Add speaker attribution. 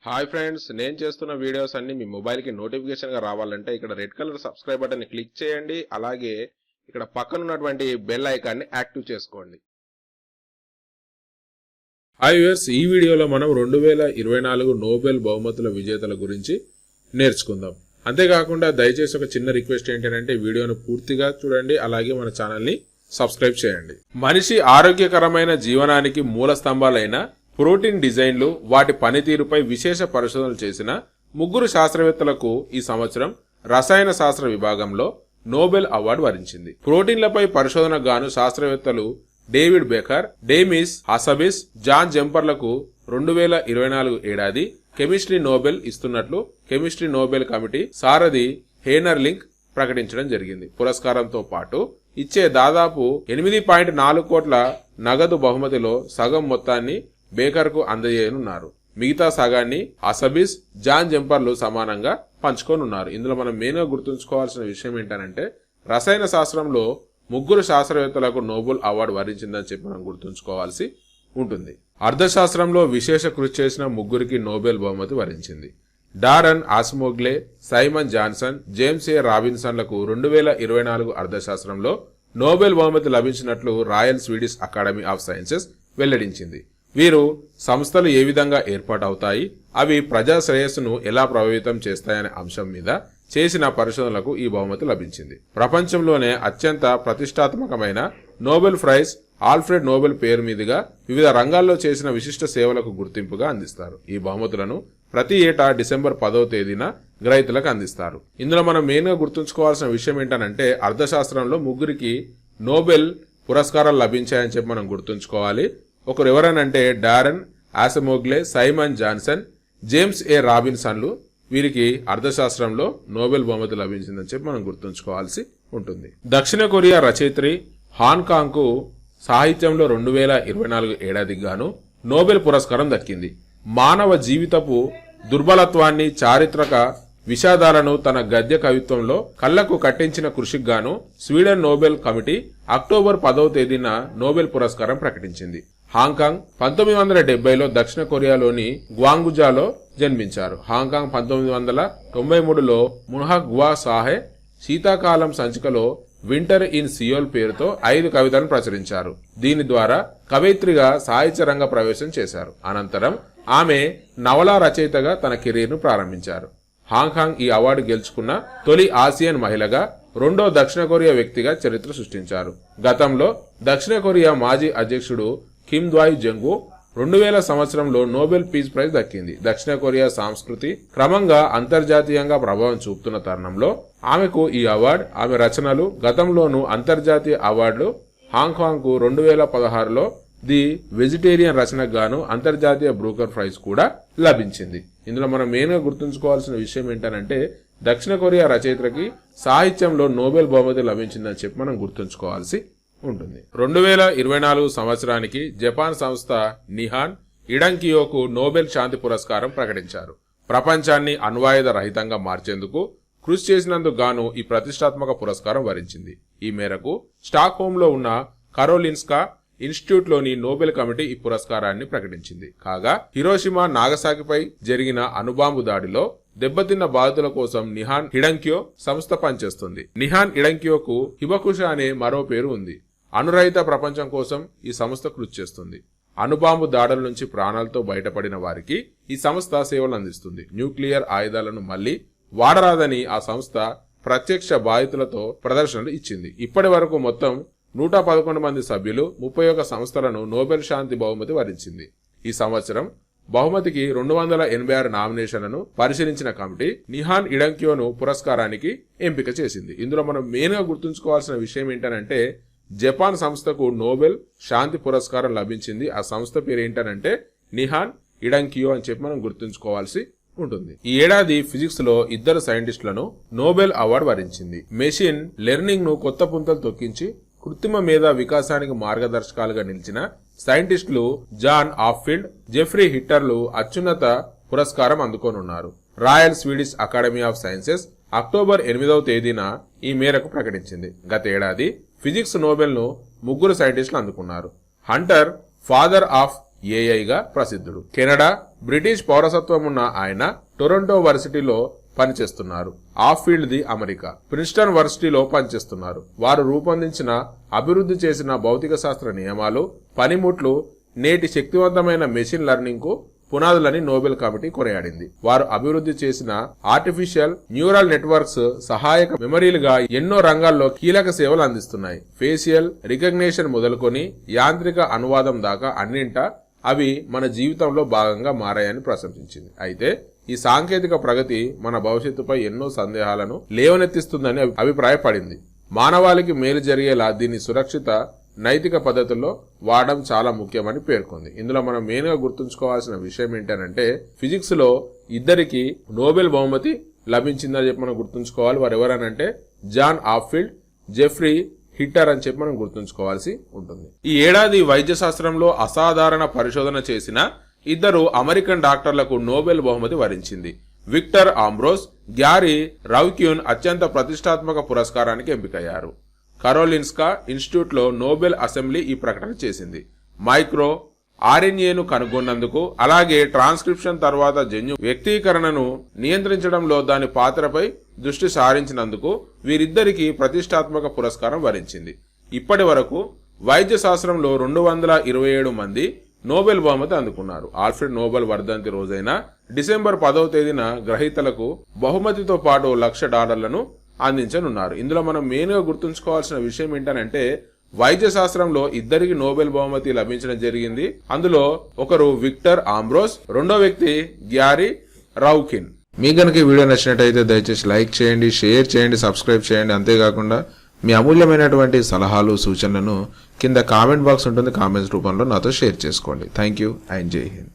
Speaker 1: Hi friends, నేను చేస్తున్న videos అన్ని మీ మొబైల్కి నోటిఫికేషన్గా రావాలంటే ఇక్కడ రెడ్ కలర్ సబ్స్క్రైబ్ బటన్ని క్లిక్ చేయండి. అలాగే ఇక్కడ పక్కన ఉన్నటువంటి బెల్ ఐకాన్ని యాక్టివ్ చేసుకోండి. హాయ్ వ్యూయర్స్, ఈ వీడియోలో మనం 2024 నోబెల్ బహుమతుల విజేతల గురించి నేర్చుకుందాం. అంతేకాకుండా దయచేసి ఒక చిన్న రిక్వెస్ట్ ఏంటంటే వీడియోను పూర్తిగా చూడండి, అలాగే మన ఛానల్ని సబ్స్క్రైబ్ చేయండి. మనిషి ఆరోగ్యకరమైన జీవనానికి మూల స్తంభాలైన ప్రోటీన్ డిజైన్లు, వాటి పనితీరుపై విశేష పరిశోధనలు చేసిన ముగ్గురు శాస్త్రవేత్తలకు ఈ సంవత్సరం రసాయన శాస్త్ర విభాగంలో నోబెల్ అవార్డు వరించింది. ప్రోటీన్లపై పరిశోధనకు గాను శాస్త్రవేత్తలు డేవిడ్ బేకర్, డేమిస్ హసబిస్, జాన్ జంపర్లకు 2024 ఏడాది కెమిస్ట్రీ నోబెల్ ఇస్తున్నట్లు కెమిస్ట్రీ నోబెల్ కమిటీ సారథి హేనర్లింక్ ప్రకటించడం జరిగింది. పురస్కారంతో పాటు ఇచ్చే దాదాపు 8.4 కోట్ల నగదు బహుమతిలో సగం మొత్తాన్ని బేకర్ కు అందజేయనున్నారు. మిగతా సగాన్ని అసబిస్, జాన్ జంపర్లు సమానంగా పంచుకోనున్నారు. ఇందులో మనం మెయిన్ గా గుర్తుంచుకోవాల్సిన విషయం ఏంటంటే రసాయన శాస్త్రంలో ముగ్గురు శాస్త్రవేత్తలకు నోబెల్ అవార్డు వరించిందని చెప్పి మనం గుర్తుంచుకోవాల్సి ఉంటుంది. అర్థశాస్త్రంలో విశేష కృషి చేసిన ముగ్గురికి నోబెల్ బహుమతి వరించింది. Daron Acemoglu, Simon Johnson, James A రాబిన్సన్లకు 2024 అర్థశాస్త్రంలో నోబెల్ బహుమతి లభించినట్లు Royal Swedish Academy of Sciences వెల్లడించింది. వీరు సంస్థలు ఏ విధంగా ఏర్పాటవుతాయి, అవి ప్రజా శ్రేయస్సును ఎలా ప్రభావితం చేస్తాయనే అంశం మీద చేసిన పరిశోధనలకు ఈ బహుమతి లభించింది. ప్రపంచంలోనే అత్యంత ప్రతిష్టాత్మకమైన నోబెల్ ప్రైజ్ ఆల్ఫ్రెడ్ నోబెల్ పేరు మీదుగా వివిధ రంగాల్లో చేసిన విశిష్ట సేవలకు గుర్తింపుగా అందిస్తారు. ఈ బహుమతులను ప్రతి ఏటా డిసెంబర్ 10వ తేదీన గ్రహీతలకు అందిస్తారు. ఇందులో మనం మెయిన్ గా గుర్తుంచుకోవాల్సిన విషయం ఏంటంటే అర్థశాస్త్రంలో ముగ్గురికి నోబెల్ పురస్కారాలు లభించాయని చెప్పి మనం గుర్తుంచుకోవాలి. ఒకరు ఎవరనంటే డారన్ ఆసమోగ్లే, సైమన్ జాన్సన్, జేమ్స్ ఏ రాబిన్సన్లు. వీరికి అర్థశాస్త్రంలో నోబెల్ బహుమతి లభించిందని చెప్పి మనం గుర్తుంచుకోవాల్సి ఉంటుంది. దక్షిణ కొరియా రచయిత్రి హాంకాంగ్ కు సాహిత్యంలో 2024 ఏడాదికి గాను నోబెల్ పురస్కారం దక్కింది. మానవ జీవితపు దుర్బలత్వాన్ని, చారిత్రక విషాదాలను తన గద్య కవిత్వంలో కళ్లకు కట్టించిన కృషికి గాను స్వీడన్ నోబెల్ కమిటీ అక్టోబర్ 10వ తేదీన నోబెల్ పురస్కారం ప్రకటించింది. హాంకాంగ్ 1970లో దక్షిణ కొరియాలోని గ్వాంగుజాలో జన్మించారు. హాంకాంగ్ 1993లో మున్హాక్ గ్వా సాహే శీతాకాలం సంచికలో వింటర్ ఇన్ సియోల్ పేరుతో 5 కవితలను ప్రచురించారు. దీని ద్వారా కవయిత్రిగా సాహిత్య రంగ ప్రవేశం చేశారు. అనంతరం ఆమె నవలా రచయితగా తన కెరీర్ను ప్రారంభించారు. హాంకాంగ్ ఈ అవార్డు గెలుచుకున్న తొలి ఆసియన్ మహిళగా, రెండో దక్షిణ కొరియా వ్యక్తిగా చరిత్ర సృష్టించారు. గతంలో దక్షిణ కొరియా మాజీ అధ్యక్షుడు కిమ్ ద్వాయ్ జంగు 2000 సంవత్సరంలో నోబెల్ పీస్ ప్రైజ్ దక్కింది. దక్షిణ కొరియా సంస్కృతి క్రమంగా అంతర్జాతీయంగా ప్రభావం చూపుతున్న తరుణంలో ఆమెకు ఈ అవార్డు, ఆమె రచనలు గతంలోనూ అంతర్జాతీయ అవార్డులు హాంకాంగ్ కు 2016లో ది వెజిటేరియన్ రచనకు గాను అంతర్జాతీయ బ్రూకర్ ప్రైజ్ కూడా లభించింది. ఇందులో మనం మెయిన్ గా గుర్తుంచుకోవాల్సిన విషయం ఏంటంటే దక్షిణ కొరియా రచయిత్రకి సాహిత్యంలో నోబెల్ బహుమతి లభించిందని చెప్పి మనం గుర్తుంచుకోవాల్సి ఉంటుంది. 2024 సంవత్సరానికి జపాన్ సంస్థ నిహాన్ ఇడంకియోకు నోబెల్ శాంతి పురస్కారం ప్రకటించారు. ప్రపంచాన్ని అణ్వాయుధ రహితంగా మార్చేందుకు కృషి చేసినందుకు గాను ఈ ప్రతిష్టాత్మక పురస్కారం వరించింది. ఈ మేరకు స్టాక్ హోమ్ లో ఉన్న కరోలిన్స్కా ఇన్స్టిట్యూట్ లోని నోబెల్ కమిటీ ఈ పురస్కారాన్ని ప్రకటించింది. కాగా హిరోషిమా, నాగసాకిపై జరిగిన అణుబాంబు దాడిలో దెబ్బతిన్న బాధితుల కోసం నిహాన్ ఇడంక్యో సంస్థ పనిచేస్తుంది. నిహాన్ ఇడంక్యోకు హిబకుష అనే మరో పేరు ఉంది. అణురహిత ప్రపంచం కోసం ఈ సంస్థ కృషి చేస్తుంది. అణుబాంబు దాడుల నుంచి ప్రాణాలతో బయటపడిన వారికి ఈ సంస్థ సేవలు అందిస్తుంది. న్యూక్లియర్ ఆయుధాలను మళ్లీ వాడరాదని ఆ సంస్థ ప్రత్యక్ష బాధితులతో ప్రదర్శనలు ఇచ్చింది. ఇప్పటి వరకు మొత్తం 111 మంది సభ్యులు 31 సంస్థలను నోబెల్ శాంతి బహుమతి వరించింది. ఈ సంవత్సరం బహుమతికి 286 నామినేషన్లను పరిశీలించిన కమిటీ నిహాన్ ఇడంక్యోను పురస్కారానికి ఎంపిక చేసింది. ఇందులో మనం మెయిన్ గా గుర్తుంచుకోవాల్సిన విషయం ఏంటంటే జపాన్ సంస్థకు నోబెల్ శాంతి పురస్కారం లభించింది. ఆ సంస్థ పేరు ఏంటంటే నిహాన్ ఇడంక్యో అని చెప్పి మనం గుర్తుంచుకోవాల్సి ఉంటుంది. ఈ ఏడాది ఫిజిక్స్ లో 2 సైంటిస్టులను నోబెల్ అవార్డు వరించింది. మెషిన్ లెర్నింగ్ ను కొత్త పుంతలు తొక్కించి కృత్రిమ మేధా వికాసానికి మార్గదర్శకాలుగా నిలిచిన సైంటిస్టులు జాన్ ఆఫ్ఫీల్డ్, జెఫ్రీ హిట్టర్లు అత్యున్నత పురస్కారం అందుకోనున్నారు. Royal Swedish Academy of Sciences October 8వ తేదీన ఈ మేరకు ప్రకటించింది. గత ఏడాది ఫిజిక్స్ నోబెల్ ను ముగ్గురు సైంటిస్టులు అందుకున్నారు. హంటర్, ఫాదర్ ఆఫ్ ఏఐగా ప్రసిద్ధుడు. కెనడా, బ్రిటిష్ పౌరసత్వం ఉన్న ఆయన టొరంటో వర్సిటీలో పనిచేస్తున్నారు. Of field the America, Princeton వర్సిటీలో పనిచేస్తున్నారు. వారు రూపొందించిన, అభివృద్ధి చేసిన భౌతిక శాస్త్ర నియమాలు, పనిముట్లు నేటి శక్తివంతమైన మెషిన్ లెర్నింగ్ కు పునాదులని నోబెల్ కమిటీ కొనియాడింది. వారు అభివృద్ధి చేసిన ఆర్టిఫిషియల్ న్యూరల్ నెట్వర్క్స్ సహాయక మెమరీలుగా ఎన్నో రంగాల్లో కీలక సేవలు అందిస్తున్నాయి. ఫేషియల్ రికగ్నిషన్ మొదలుకొని యాంత్రిక అనువాదం దాకా అన్నింటా అవి మన జీవితంలో భాగంగా మారాయని ప్రశంసించింది. అయితే ఈ సాంకేతిక ప్రగతి మన భవిష్యత్తుపై ఎన్నో సందేహాలను లేవనెత్తిస్తుందని అభిప్రాయపడింది. మానవాళికి మేలు జరిగేలా దీన్ని సురక్షిత, నైతిక పద్ధతుల్లో వాడడం చాలా ముఖ్యమని పేర్కొంది. ఇందులో మనం మెయిన్ గా గుర్తుంచుకోవాల్సిన విషయం ఏంటంటే, ఫిజిక్స్ లో ఇద్దరికి నోబెల్ బహుమతి లభించిందని చెప్పి మనం గుర్తుంచుకోవాలి. వారు ఎవరనంటే జాన్ ఆఫ్ఫీల్డ్, జెఫ్రీ హిట్టర్ అని చెప్పి మనం గుర్తుంచుకోవాల్సి ఉంటుంది. ఈ ఏడాది వైద్య శాస్త్రంలో అసాధారణ పరిశోధన చేసిన ఇద్దరు అమెరికన్ డాక్టర్లకు నోబెల్ బహుమతి వరించింది. విక్టర్ ఆంబ్రోస్, గ్యారీ రౌక్యూన్ అత్యంత ప్రతిష్టాత్మక పురస్కారానికి ఎంపికయ్యారు. కరోలిన్స్కా ఇన్స్టిట్యూట్ లో నోబెల్ అసెంబ్లీ ఈ ప్రకటన చేసింది. మైక్రో ఆర్ఎన్ఏను కనుగొన్నందుకు, అలాగే ట్రాన్స్క్రిప్షన్ తర్వాత జన్యు వ్యక్తీకరణను నియంత్రించడంలో దాని పాత్రపై దృష్టి సారించినందుకు వీరిద్దరికీ ప్రతిష్టాత్మక పురస్కారం వరించింది. ఇప్పటి వరకు వైద్య శాస్త్రంలో 227 మంది నోబెల్ బహుమతి అందుకున్నారు. ఆల్ఫ్రెడ్ నోబెల్ వర్ధంతి రోజైన డిసెంబర్ 10వ తేదీన గ్రహీతలకు బహుమతితో పాటు $1,00,000 అందించనున్నారు. ఇందులో మనం మెయిన్ గా గుర్తుంచుకోవాల్సిన విషయం ఏంటంటే, వైద్య శాస్త్రంలో ఇద్దరికి నోబెల్ బహుమతి లభించడం జరిగింది. అందులో ఒకరు విక్టర్ ఆంబ్రోస్, రెండో వ్యక్తి గ్యారీ రౌకిన్. మీకు కనుక ఈ వీడియో నచ్చినట్టయితే దయచేసి లైక్ చేయండి, షేర్ చేయండి, సబ్స్క్రైబ్ చేయండి. అంతేకాకుండా మీ అమూల్యమైనటువంటి సలహాలు, సూచనలను కింద కామెంట్ బాక్స్ ఉంటుంది, కామెంట్స్ రూపంలో నాతో షేర్ చేసుకోండి. థ్యాంక్ యూ అండ్ జై హింద్.